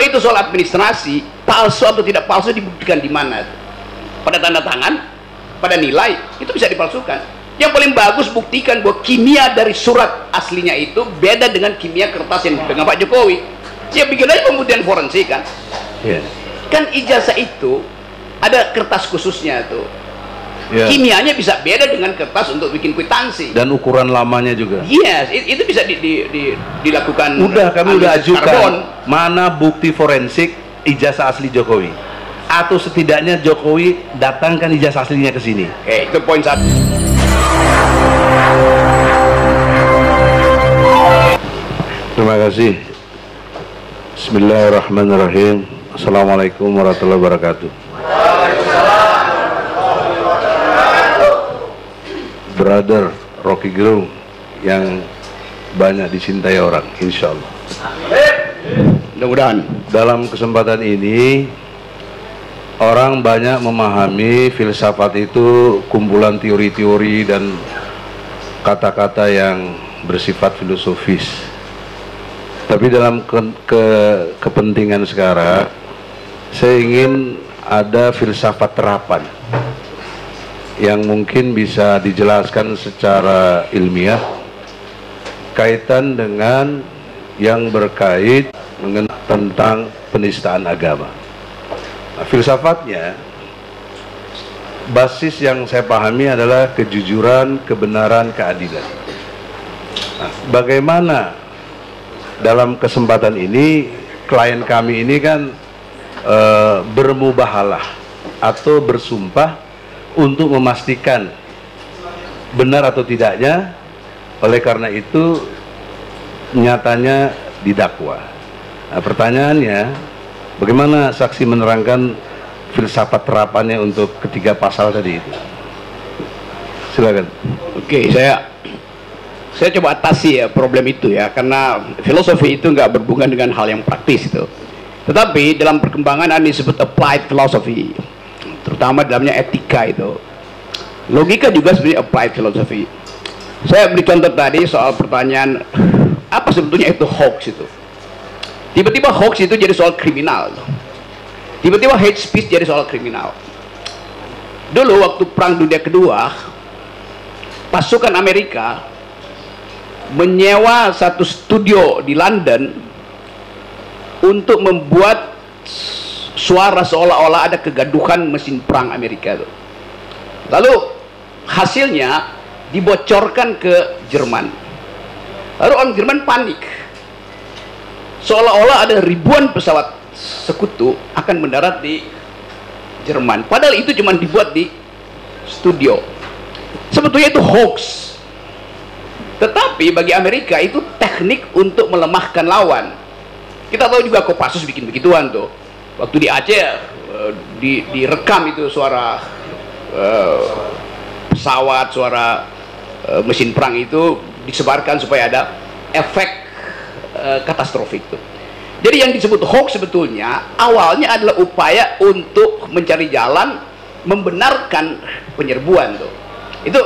itu soal administrasi, palsu atau tidak palsu dibuktikan di mana? Pada tanda tangan, pada nilai, itu bisa dipalsukan. Yang paling bagus buktikan bahwa kimia dari surat aslinya itu beda dengan kimia kertas yang dipegang Pak Jokowi. Ya bikin aja pembuktian forensik kan. Kan ijazah itu ada kertas khususnya tuh. Kimianya bisa beda dengan kertas untuk bikin kwitansi. Dan ukuran lamanya juga. Yes, itu bisa dilakukan. Udah, kami udah ajukan. Mana bukti forensik ijazah asli Jokowi? Atau setidaknya Jokowi datangkan ijazah aslinya ke sini. Oke, itu poin satu. Terima kasih. Bismillahirrahmanirrahim. Assalamualaikum warahmatullahi wabarakatuh. Brother Rocky Gerung yang banyak dicintai orang, insya Allah. Mudah-mudahan dalam kesempatan ini orang banyak memahami filsafat itu kumpulan teori-teori dan kata-kata yang bersifat filosofis. Tapi dalam kepentingan sekarang, saya ingin ada filsafat terapan yang mungkin bisa dijelaskan secara ilmiah kaitan dengan yang berkait dengan tentang penistaan agama. Nah, filsafatnya, basis yang saya pahami adalah kejujuran, kebenaran, keadilan. Nah, bagaimana dalam kesempatan ini klien kami ini kan bermubahalah atau bersumpah untuk memastikan benar atau tidaknya, oleh karena itu nyatanya didakwa. Nah, pertanyaannya, bagaimana saksi menerangkan filsafat terapannya untuk ketiga pasal tadi itu? Silakan. Oke, saya coba atasi ya problem itu ya, karena filosofi itu nggak berhubungan dengan hal yang praktis itu. Tetapi dalam perkembangan ada disebut applied philosophy, terutama dalamnya etika itu. Logika juga sebenarnya applied philosophy. Saya beri contoh tadi soal pertanyaan apa sebetulnya itu hoax itu. Tiba-tiba hoax itu jadi soal kriminal. Tiba-tiba hate speech jadi soal kriminal. Dulu waktu Perang Dunia Kedua, pasukan Amerika menyewa satu studio di London untuk membuat suara seolah-olah ada kegaduhan mesin perang Amerika itu. Lalu hasilnya dibocorkan ke Jerman. Lalu orang Jerman panik, seolah-olah ada ribuan pesawat sekutu akan mendarat di Jerman, padahal itu cuma dibuat di studio. Sebetulnya itu hoax, tetapi bagi Amerika itu teknik untuk melemahkan lawan. Kita tahu juga Kopassus bikin begituan tuh. Waktu di Aceh direkam itu suara pesawat, suara mesin perang itu disebarkan supaya ada efek katastrofik tuh. Jadi yang disebut hoax sebetulnya awalnya adalah upaya untuk mencari jalan membenarkan penyerbuan tuh. Itu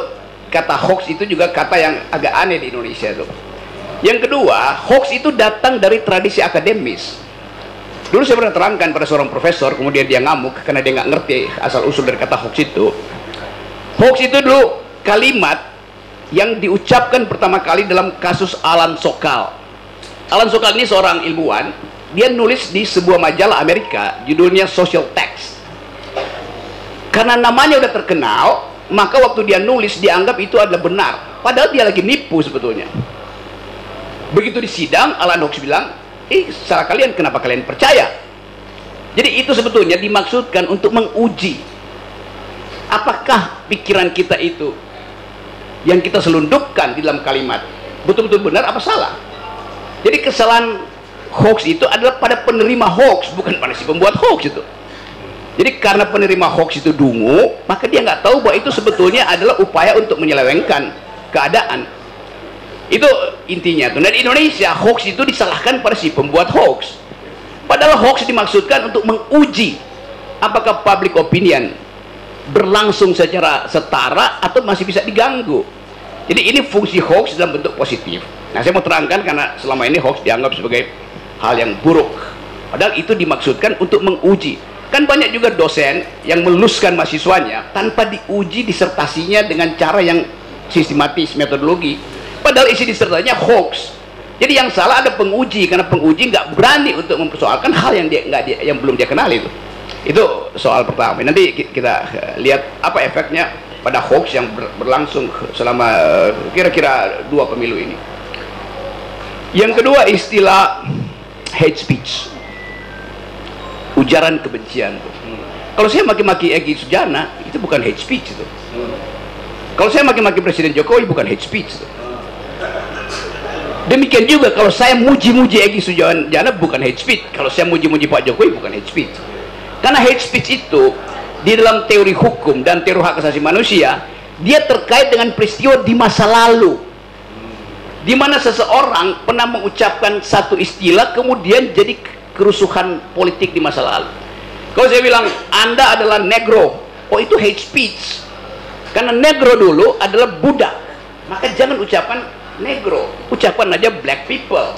kata hoax itu juga kata yang agak aneh di Indonesia tuh. Yang kedua, hoax itu datang dari tradisi akademis. Dulu saya pernah terangkan pada seorang profesor, kemudian dia ngamuk karena dia nggak ngerti asal usul dari kata hoax itu. Hoax itu dulu kalimat yang diucapkan pertama kali dalam kasus Alan Sokal. Alan Sokal ini seorang ilmuwan, dia nulis di sebuah majalah Amerika, judulnya Social Text. Karena namanya udah terkenal, maka waktu dia nulis dianggap itu adalah benar, padahal dia lagi nipu sebetulnya. Begitu di sidang, Alan Hoax bilang, salah kalian, kenapa kalian percaya? Jadi itu sebetulnya dimaksudkan untuk menguji apakah pikiran kita itu yang kita selundupkan di dalam kalimat betul-betul benar apa salah. Jadi kesalahan hoax itu adalah pada penerima hoax, bukan pada si pembuat hoax itu. Jadi karena penerima hoax itu dungu, maka dia nggak tahu bahwa itu sebetulnya adalah upaya untuk menyelewengkan keadaan. Itu intinya tuh. Nah, di Indonesia hoax itu disalahkan pada si pembuat hoax, padahal hoax dimaksudkan untuk menguji apakah public opinion berlangsung secara setara atau masih bisa diganggu. Jadi ini fungsi hoax dalam bentuk positif. Nah, saya mau terangkan karena selama ini hoax dianggap sebagai hal yang buruk. Padahal itu dimaksudkan untuk menguji. Kan banyak juga dosen yang meluluskan mahasiswanya tanpa diuji disertasinya dengan cara yang sistematis, metodologi. Padahal isi disertasinya hoax. Jadi yang salah ada penguji, karena penguji nggak berani untuk mempersoalkan hal yang yang belum dia kenal itu. Itu soal pertama. Nanti kita lihat apa efeknya pada hoax yang berlangsung selama kira-kira 2 pemilu ini. Yang kedua, istilah hate speech, ujaran kebencian. Kalau saya maki-maki Egy Sujana, itu bukan hate speech itu. Kalau saya maki-maki Presiden Jokowi, bukan hate speech itu. Demikian juga kalau saya muji-muji Egy Sujana, bukan hate speech. Kalau saya muji-muji Pak Jokowi, bukan hate speech. Karena hate speech itu di dalam teori hukum dan teori hak asasi manusia, dia terkait dengan peristiwa di masa lalu, di mana seseorang pernah mengucapkan satu istilah kemudian jadi kerusuhan politik di masa lalu. Kalau saya bilang Anda adalah negro, oh itu hate speech, karena negro dulu adalah budak, maka jangan ucapan negro, ucapan aja black people,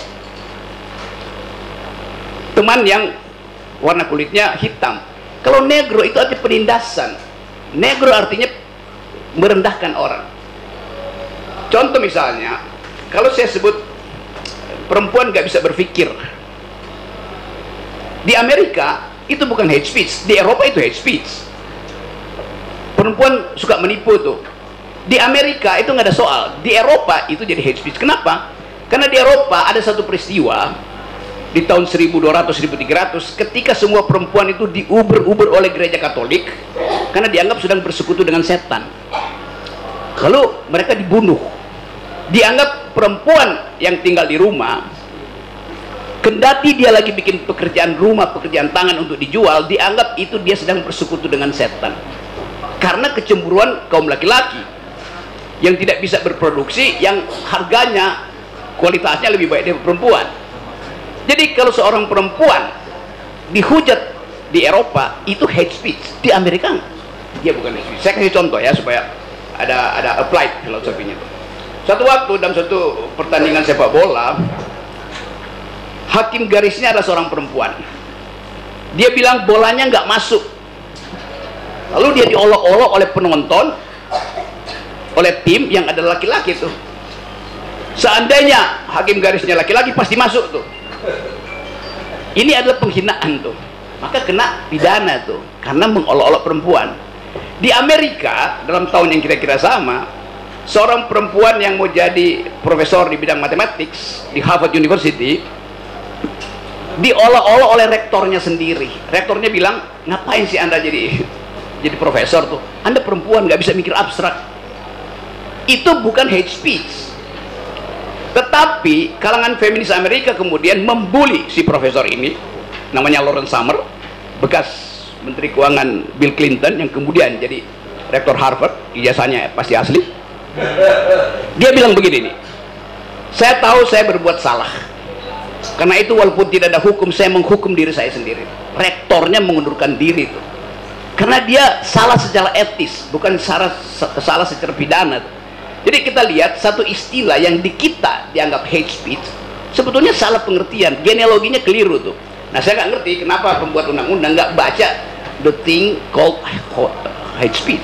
teman yang warna kulitnya hitam. Kalau negro itu artinya penindasan. Negro artinya merendahkan orang. Contoh misalnya, kalau saya sebut perempuan nggak bisa berpikir, di Amerika itu bukan hate speech, di Eropa itu hate speech. Perempuan suka menipu tuh, di Amerika itu nggak ada soal, di Eropa itu jadi hate speech. Kenapa? Karena di Eropa ada satu peristiwa di tahun 1200-1300 ketika semua perempuan itu diuber-uber oleh gereja Katolik karena dianggap sedang bersekutu dengan setan. Lalu mereka dibunuh. Dianggap perempuan yang tinggal di rumah, kendati dia lagi bikin pekerjaan rumah, pekerjaan tangan untuk dijual, dianggap itu dia sedang bersekutu dengan setan. Karena kecemburuan kaum laki-laki yang tidak bisa berproduksi, yang harganya, kualitasnya lebih baik dari perempuan. Jadi kalau seorang perempuan dihujat di Eropa itu hate speech, di Amerika dia bukan hate speech. Saya kasih contoh ya supaya ada applied filosofinya. Satu waktu dalam satu pertandingan sepak bola, hakim garisnya adalah seorang perempuan. Dia bilang bolanya nggak masuk. Lalu dia diolok-olok oleh penonton, oleh tim yang adalah laki-laki tuh. Seandainya hakim garisnya laki-laki pasti masuk tuh. Ini adalah penghinaan tuh, maka kena pidana tuh karena mengolok-olok perempuan. Di Amerika dalam tahun yang kira-kira sama, seorang perempuan yang mau jadi profesor di bidang matematik di Harvard University diolok-olok oleh rektornya sendiri. Rektornya bilang, ngapain sih Anda jadi profesor tuh? Anda perempuan nggak bisa mikir abstrak. Itu bukan hate speech. Tetapi kalangan feminis Amerika kemudian membuli si profesor ini, namanya Lawrence Summers, bekas Menteri Keuangan Bill Clinton yang kemudian jadi rektor Harvard, ijazahnya pasti asli. Dia bilang begini nih, saya tahu saya berbuat salah, karena itu walaupun tidak ada hukum, saya menghukum diri saya sendiri. Rektornya mengundurkan diri itu karena dia salah secara etis, bukan salah secara pidana. Jadi kita lihat satu istilah yang di kita dianggap hate speech sebetulnya salah pengertian, genealoginya keliru tuh. Nah saya nggak ngerti kenapa pembuat undang-undang nggak baca the thing called hate speech.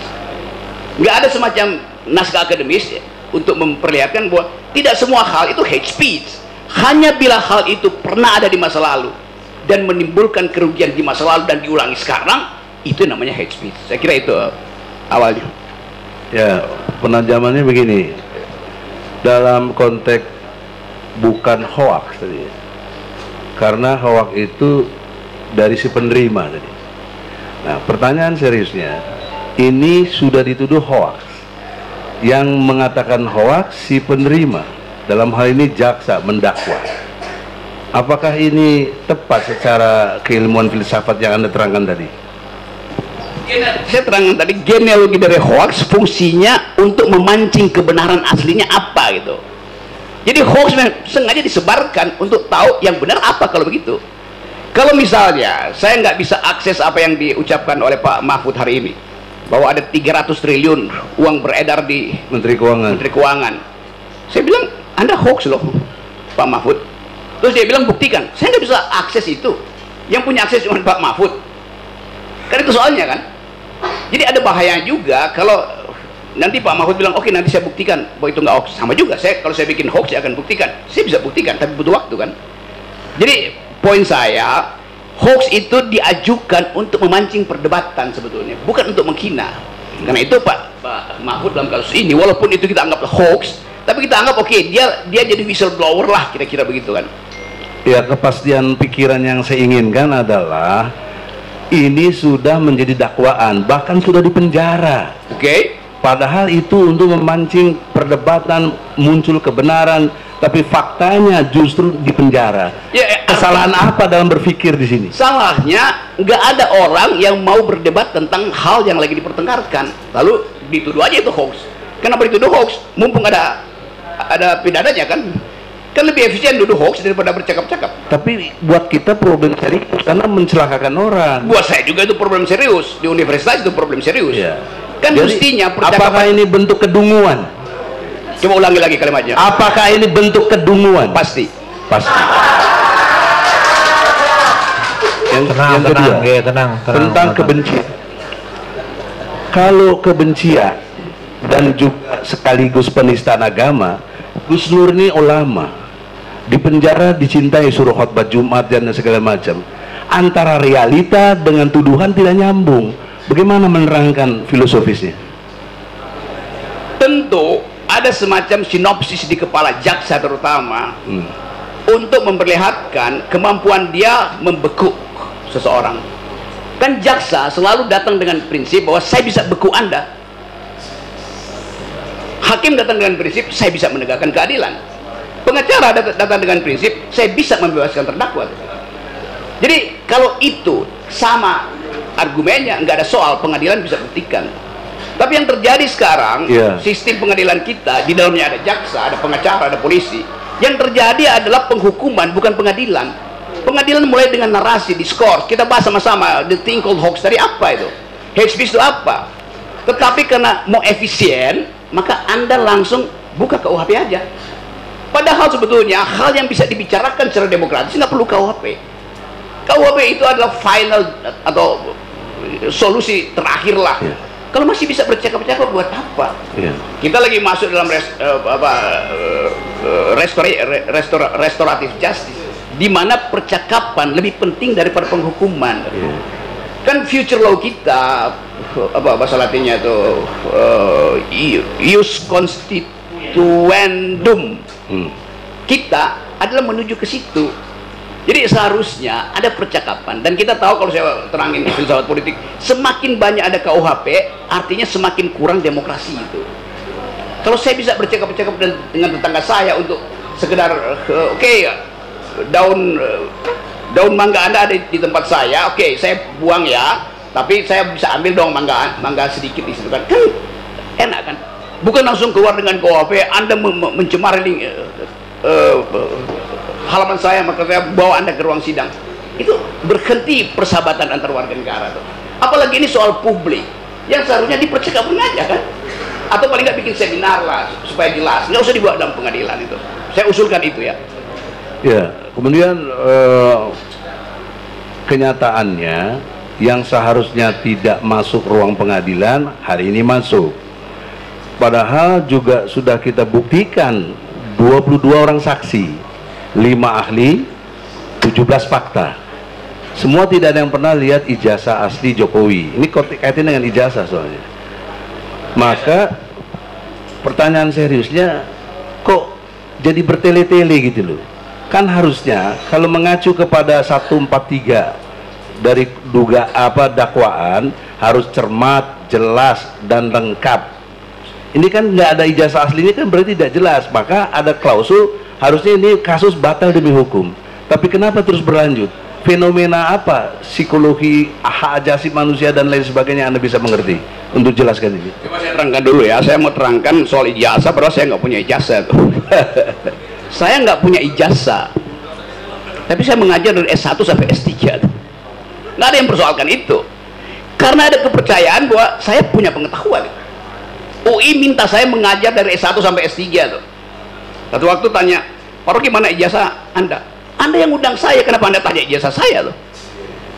Nggak ada semacam naskah akademis ya, untuk memperlihatkan bahwa tidak semua hal itu hate speech. Hanya bila hal itu pernah ada di masa lalu dan menimbulkan kerugian di masa lalu dan diulangi sekarang, itu namanya hate speech. Saya kira itu awalnya. Ya, penajamannya begini, dalam konteks bukan hoax tadi, karena hoax itu dari si penerima tadi. Nah, pertanyaan seriusnya, ini sudah dituduh hoax. Yang mengatakan hoax si penerima, dalam hal ini jaksa mendakwa. Apakah ini tepat secara keilmuan filsafat yang Anda terangkan tadi? Saya terangkan tadi, genealogi dari hoax fungsinya untuk memancing kebenaran aslinya apa gitu. Jadi hoax sengaja disebarkan untuk tahu yang benar apa kalau begitu. Kalau misalnya saya nggak bisa akses apa yang diucapkan oleh Pak Mahfud hari ini, bahwa ada 300 triliun uang beredar di Menteri Keuangan. Saya bilang, Anda hoax loh Pak Mahfud. Terus dia bilang, buktikan. Saya nggak bisa akses itu. Yang punya akses cuma Pak Mahfud. Kan itu soalnya kan. Jadi ada bahaya juga kalau nanti Pak Mahfud bilang, oke nanti saya buktikan bahwa itu nggak hoax. Sama juga, kalau saya bikin hoax saya akan buktikan. Saya bisa buktikan, tapi butuh waktu kan. Jadi poin saya, hoax itu diajukan untuk memancing perdebatan sebetulnya, bukan untuk menghina. Karena itu Pak Mahfud dalam kasus ini, walaupun itu kita anggap hoax, tapi kita anggap oke, dia jadi whistleblower lah, kira-kira begitu kan. Ya, kepastian pikiran yang saya inginkan adalah ini sudah menjadi dakwaan, bahkan sudah dipenjara. Oke. Padahal itu untuk memancing perdebatan, muncul kebenaran, tapi faktanya justru dipenjara. Ya, kesalahan apa dalam berpikir di sini? Salahnya nggak ada orang yang mau berdebat tentang hal yang lagi dipertengkarkan, lalu dituduh aja itu hoax. Kenapa dituduh hoax? Mumpung ada pidananya kan? Kan lebih efisien duduk hoax daripada bercakap-cakap. Tapi buat kita problem serius karena mencelakakan orang. Buat saya juga itu problem serius, di universitas itu problem serius. Ya. Kan jadi, mestinya percakapan. Apakah ini bentuk kedunguan? Coba ulangi lagi kalimatnya. Apakah ini bentuk kedunguan? Pasti. Yang kedua, tenang, tentang kebencian. Kalau kebencian dan juga sekaligus penistaan agama, Gus Nur ini ulama, di penjara dicintai, suruh khutbah Jumat dan segala macam. Antara realita dengan tuduhan tidak nyambung. Bagaimana menerangkan filosofisnya? Tentu ada semacam sinopsis di kepala jaksa terutama untuk memperlihatkan kemampuan dia membekuk seseorang. Kan jaksa selalu datang dengan prinsip bahwa saya bisa beku Anda. Hakim datang dengan prinsip saya bisa menegakkan keadilan. Pengacara datang dengan prinsip saya bisa membebaskan terdakwa. Jadi kalau itu sama argumennya, nggak ada soal, pengadilan bisa buktikan. Tapi yang terjadi sekarang, sistem pengadilan kita di dalamnya ada jaksa, ada pengacara, ada polisi. Yang terjadi adalah penghukuman, bukan pengadilan. Pengadilan mulai dengan narasi, diskors. Kita bahas sama-sama the thing called hoax tadi apa itu, hate speech itu apa. Tetapi karena mau efisien, maka Anda langsung buka KUHP aja. Padahal sebetulnya hal yang bisa dibicarakan secara demokratis nggak perlu KUHP. KUHP itu adalah final atau solusi terakhir lah. Kalau masih bisa bercakap-cakap buat apa? Kita lagi masuk dalam restoratif justice, di mana percakapan lebih penting daripada penghukuman. Kan future law kita, apa bahasa latinnya itu, ius constituendum, kita adalah menuju ke situ. Jadi seharusnya ada percakapan, dan kita tahu, kalau saya terangin di filsafat politik, semakin banyak ada KUHP artinya semakin kurang demokrasi itu. Kalau saya bisa bercakap-cakap dengan tetangga saya untuk sekedar oke, daun mangga Anda ada di tempat saya, oke, saya buang ya, tapi saya bisa ambil dong mangga sedikit di situ kan enak kan? Bukan langsung keluar dengan KUHP, Anda mencemari halaman saya, maka saya bawa Anda ke ruang sidang. Itu berhenti persahabatan antar warga negara tuh. Apalagi ini soal publik yang seharusnya dipercakapkan aja kan, atau paling nggak bikin seminar lah supaya jelas, nggak usah dibawa dalam pengadilan. Itu saya usulkan itu ya. Ya, kemudian kenyataannya yang seharusnya tidak masuk ruang pengadilan hari ini masuk. Padahal juga sudah kita buktikan 22 orang saksi, 5 ahli, 17 fakta. Semua tidak ada yang pernah lihat ijazah asli Jokowi. Ini kaitan dengan ijazah soalnya. Maka pertanyaan seriusnya, kok jadi bertele-tele gitu loh. Kan harusnya kalau mengacu kepada 143 dari dakwaan harus cermat, jelas dan lengkap. Ini kan nggak ada ijazah aslinya, kan berarti tidak jelas. Maka ada klausul harusnya ini kasus batal demi hukum. Tapi kenapa terus berlanjut? Fenomena apa? Psikologi, hak asasi manusia dan lain sebagainya Anda bisa mengerti untuk jelaskan ini? Coba saya terangkan dulu ya. Saya mau terangkan soal ijazah, padahal saya nggak punya ijazah tuh. Saya nggak punya ijazah, tapi saya mengajar dari S1 sampai S3 tuh. Nggak ada yang persoalkan itu, karena ada kepercayaan bahwa saya punya pengetahuan. UI minta saya mengajar dari S1 sampai S3 tuh. Satu waktu tanya, Pak Rocky, mana ijazah Anda? Anda yang undang saya, kenapa Anda tanya ijazah saya tuh?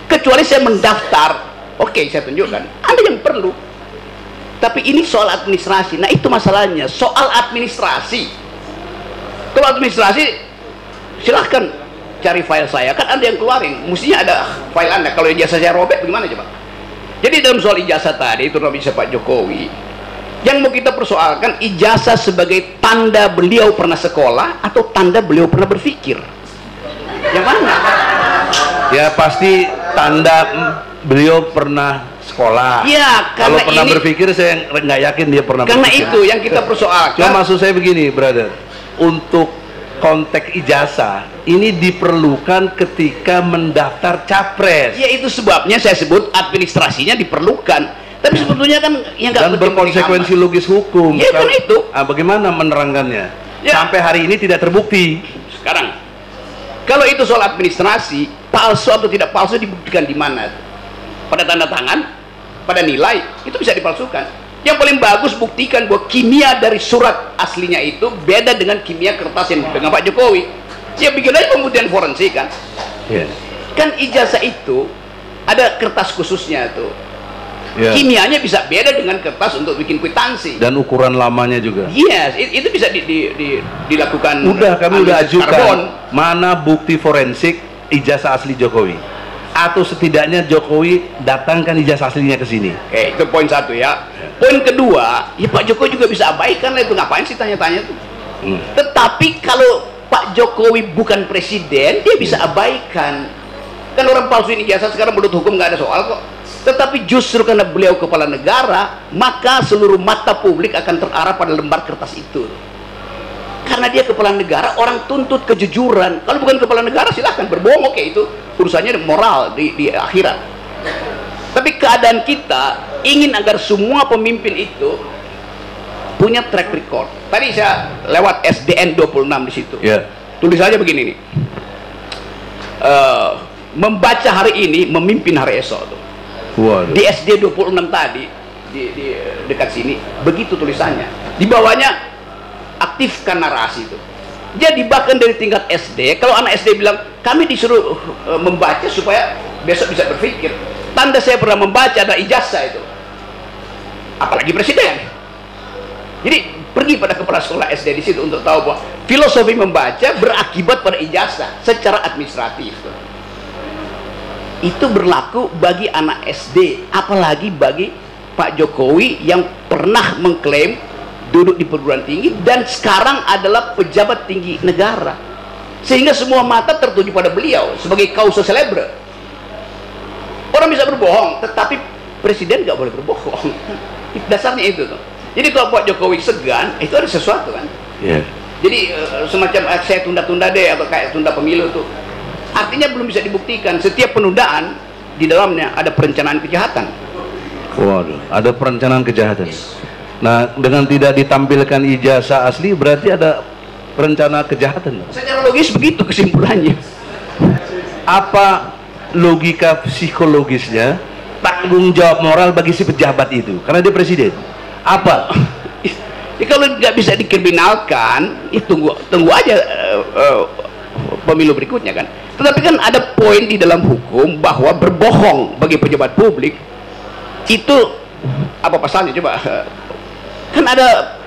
kecuali saya mendaftar. Oke, saya tunjukkan. Ada yang perlu. Tapi ini soal administrasi. Nah, itu masalahnya. Soal administrasi. Kalau administrasi, silahkan cari file saya. Kan ada yang keluarin. Mestinya ada file Anda. Kalau ijazah saya robek, bagaimana coba? Jadi dalam soal ijazah tadi, itu bisa Pak Jokowi. Yang mau kita persoalkan, ijazah sebagai tanda beliau pernah sekolah atau tanda beliau pernah berpikir? Yang mana? Ya pasti tanda beliau pernah sekolah. Ya, kalau karena pernah ini, berpikir saya nggak yakin dia pernah karena berpikir. itu yang kita persoalkan. Cuma maksud saya begini, brother, untuk konteks ijazah ini diperlukan ketika mendaftar capres. Ya, itu sebabnya saya sebut administrasinya diperlukan. Tapi sebetulnya kan yang nggak Dan berkonsekuensi logis hukum. Ya, kan itu. Bagaimana menerangkannya? Ya. Sampai hari ini tidak terbukti. Sekarang, kalau itu soal administrasi, palsu atau tidak palsu dibuktikan di mana? Pada tanda tangan, pada nilai, itu bisa dipalsukan. Yang paling bagus buktikan bahwa kimia dari surat aslinya itu beda dengan kimia kertas yang dipegang Pak Jokowi. Ya bikin aja pembuktian forensik kan. Yeah. Kan ijazah itu ada kertas khususnya tuh. Yeah. Kimianya bisa beda dengan kertas untuk bikin kwitansi. Dan ukuran lamanya juga. Yes, itu bisa dilakukan. Udah, kami udah ajukan. Karbon. Mana bukti forensik ijazah asli Jokowi? Atau setidaknya Jokowi datangkan ijazah aslinya ke sini. Oke, itu poin satu ya. Poin kedua, ya Pak Jokowi juga bisa abaikan lah itu, ngapain sih tanya-tanya tuh. Tetapi kalau Pak Jokowi bukan presiden, dia bisa abaikan. Kan orang palsuin ijazah sekarang menurut hukum nggak ada soal kok. Tetapi justru karena beliau kepala negara, maka seluruh mata publik akan terarah pada lembar kertas itu. Karena dia kepala negara, orang tuntut kejujuran. Kalau bukan kepala negara silahkan berbohong, oke, itu urusannya moral di akhirat. Tapi keadaan kita ingin agar semua pemimpin itu punya track record. Tadi saya lewat SDN 26 di situ. Yeah. Tulis aja begini nih. Membaca hari ini, memimpin hari esok tuh. Waduh. Di SD 26 tadi di dekat sini begitu tulisannya. Di bawahnya aktifkan narasi itu. Jadi bahkan dari tingkat SD, kalau anak SD bilang kami disuruh membaca supaya besok bisa berpikir, tanda saya pernah membaca ada ijazah itu. Apalagi presiden. Jadi pergi pada kepala sekolah SD di situ untuk tahu bahwa filosofi membaca berakibat pada ijazah secara administratif. Itu berlaku bagi anak SD, apalagi bagi Pak Jokowi yang pernah mengklaim duduk di perguruan tinggi dan sekarang adalah pejabat tinggi negara, sehingga semua mata tertuju pada beliau sebagai causa celebre. Orang bisa berbohong, tetapi presiden nggak boleh berbohong. Dasarnya itu tuh. Jadi kalau Pak Jokowi segan, itu ada sesuatu kan. Yeah. Jadi semacam saya tunda-tunda deh, atau kayak tunda pemilu tuh, artinya belum bisa dibuktikan. Setiap penundaan di dalamnya ada perencanaan kejahatan. Waduh, ada perencanaan kejahatan. Nah, dengan tidak ditampilkan ijazah asli berarti ada rencana kejahatan. Secara logis begitu kesimpulannya. Apa logika psikologisnya tanggung jawab moral bagi si pejabat itu? Karena dia presiden. Apa? Ya, kalau nggak bisa dikriminalkan, ya tunggu aja pemilu berikutnya kan. Tetapi kan ada poin di dalam hukum bahwa berbohong bagi pejabat publik itu apa pasalnya coba? Kan ada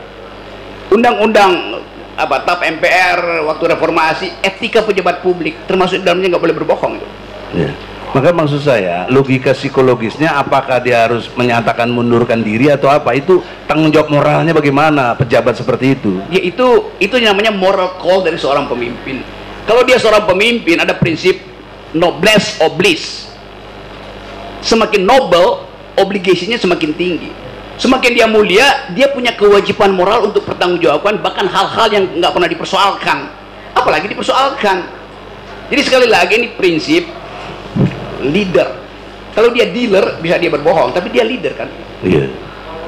undang-undang apa TAP MPR waktu reformasi, etika pejabat publik termasuk di dalamnya nggak boleh berbohong itu. Ya. Maka maksud saya logika psikologisnya apakah dia harus menyatakan mundurkan diri atau apa, itu tanggung jawab moralnya bagaimana pejabat seperti itu? Ya itu namanya moral call dari seorang pemimpin. Kalau dia seorang pemimpin ada prinsip noblesse oblige. Semakin noble, obligasinya semakin tinggi. Semakin dia mulia, dia punya kewajiban moral untuk pertanggungjawaban bahkan hal-hal yang nggak pernah dipersoalkan, apalagi dipersoalkan. Jadi sekali lagi ini prinsip leader. Kalau dia dealer bisa dia berbohong, tapi dia leader kan. Iya.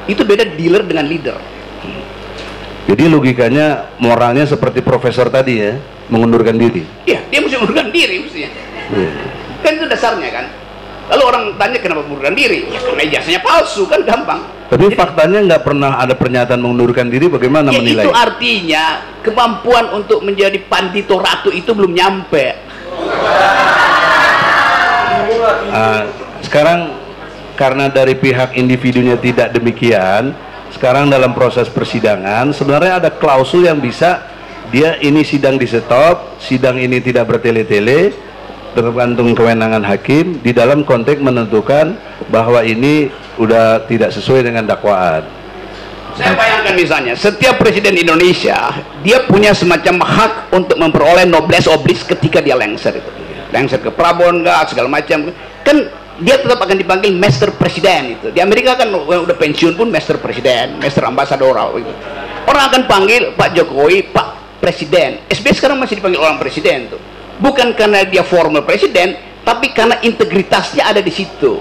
Itu beda dealer dengan leader. Jadi logikanya moralnya seperti profesor tadi ya, mengundurkan diri. Iya, dia mesti mengundurkan diri mestinya. Iya. Kan itu dasarnya kan. Lalu orang tanya kenapa mengundurkan diri? Ya karena ijazahnya palsu kan, gampang. Tapi faktanya nggak pernah ada pernyataan mengundurkan diri, bagaimana Ya menilai? itu artinya kemampuan untuk menjadi pandito ratu itu belum nyampe. Sekarang karena dari pihak individunya tidak demikian, sekarang dalam proses persidangan sebenarnya ada klausul yang bisa dia ini sidang di stop, sidang ini tidak bertele-tele, tergantung kewenangan hakim di dalam konteks menentukan bahwa ini udah tidak sesuai dengan dakwaan. Saya bayangkan misalnya setiap presiden Indonesia dia punya semacam hak untuk memperoleh noblesse oblige ketika dia lengser itu, lengser ke Prabowo enggak segala macam, kan dia tetap akan dipanggil Master Presiden itu. Di Amerika kan udah pensiun pun Master Presiden, Master Ambassador gitu. Orang akan panggil Pak Jokowi Pak Presiden. SBY sekarang masih dipanggil orang presiden tuh. Bukan karena dia formal presiden, tapi karena integritasnya ada di situ.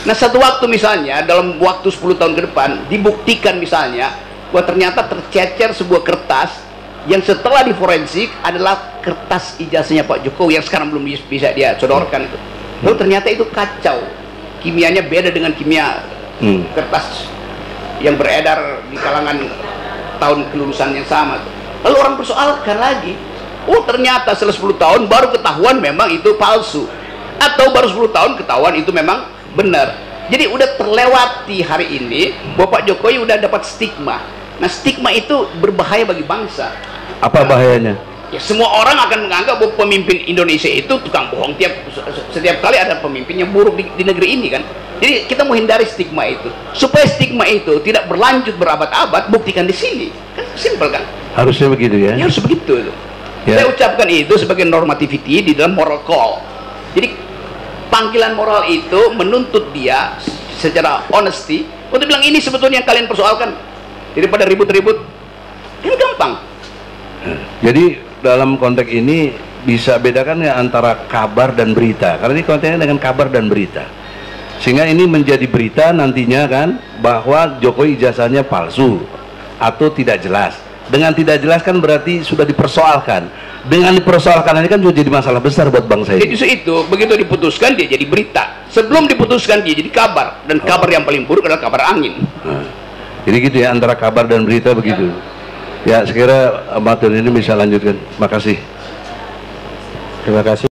Nah, satu waktu misalnya dalam waktu 10 tahun ke depan dibuktikan misalnya bahwa ternyata tercecer sebuah kertas yang setelah diforensik adalah kertas ijazahnya Pak Jokowi yang sekarang belum bisa dia sodorkan itu. Lalu ternyata itu kacau, kimianya beda dengan kimia kertas yang beredar di kalangan tahun kelulusan yang sama. Lalu orang persoalkan lagi, oh ternyata setelah 10 tahun baru ketahuan memang itu palsu, atau baru 10 tahun ketahuan itu memang benar. Jadi udah terlewati hari ini bahwa Pak Jokowi udah dapat stigma. Nah, stigma itu berbahaya bagi bangsa. Apa bahayanya? Ya, semua orang akan menganggap bahwa pemimpin Indonesia itu tukang bohong. Setiap kali ada pemimpin yang buruk di negeri ini kan. Jadi kita mau hindari stigma itu. Supaya stigma itu tidak berlanjut berabad-abad, buktikan di sini. Kan simpel kan? Harusnya begitu ya? Ya harus begitu itu. Ya. Saya ucapkan itu sebagai normativity di dalam moral call. Jadi panggilan moral itu menuntut dia secara honesty untuk bilang ini sebetulnya yang kalian persoalkan, daripada ribut-ribut kan gampang. Jadi dalam konteks ini bisa bedakan ya antara kabar dan berita, karena ini konteksnya dengan kabar dan berita, sehingga ini menjadi berita nantinya kan bahwa Jokowi ijazahnya palsu atau tidak jelas. Dengan tidak jelas kan berarti sudah dipersoalkan. Dengan dipersoalkan ini kan juga jadi masalah besar buat bangsa ini. Jadi itu begitu diputuskan dia jadi berita, sebelum diputuskan dia jadi kabar, dan kabar yang paling buruk adalah kabar angin. Jadi gitu ya, antara kabar dan berita begitu ya. Sekira amatur ini bisa lanjutkan. Terima kasih.